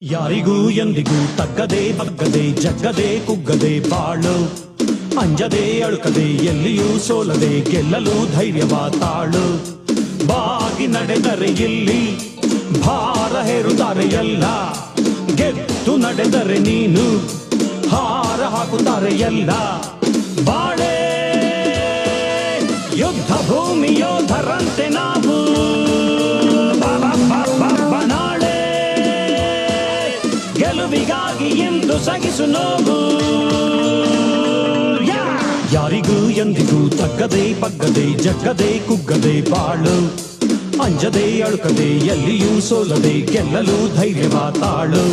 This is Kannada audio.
ಯಾರಿಗೂ ಎಂದಿಗೂ ತಗ್ಗದೆ ಬಗ್ಗದೆ ಜಗ್ಗದೆ ಕುಗ್ಗದೆ ಬಾಳು, ಅಂಜದೆ ಅಳುಕದೆ ಎಲ್ಲಿಯೂ ಸೋಲದೆ ಗೆಲ್ಲಲು ಧೈರ್ಯವ ತಾಳು. ಬಾಗಿ ನಡೆದರೆ ಇಲ್ಲಿ ಭಾರ ಹೇರುತ್ತಾರೆ ಎಲ್ಲ, ಗೆದ್ದು ನಡೆದರೆ ನೀನು ಹಾರ ಹಾಕುತ್ತಾರೆ ಎಲ್ಲ. ಬಾಳೆ ಯುದ್ಧ ಭೂಮಿ ಯೋಧರಂತೆ ನಾವು, ನಾಳೆ ಗೆಲುವಿಗಾಗಿ ಎಂದು ಸಗಿಸು ನೋವು. ಯಾರಿಗೂ ಎಂದಿಗೂ ತಗ್ಗದೆ ಬಗ್ಗದೆ ಜಗ್ಗದೆ ಕುಗ್ಗದೆ ಬಾಳು, ಅಂಜದೆ ಅಳುಕದೆ ಎಲ್ಲಿಯೂ ಸೋಲದೆ ಗೆಲ್ಲಲು ಧೈರ್ಯವ ತಾಳು.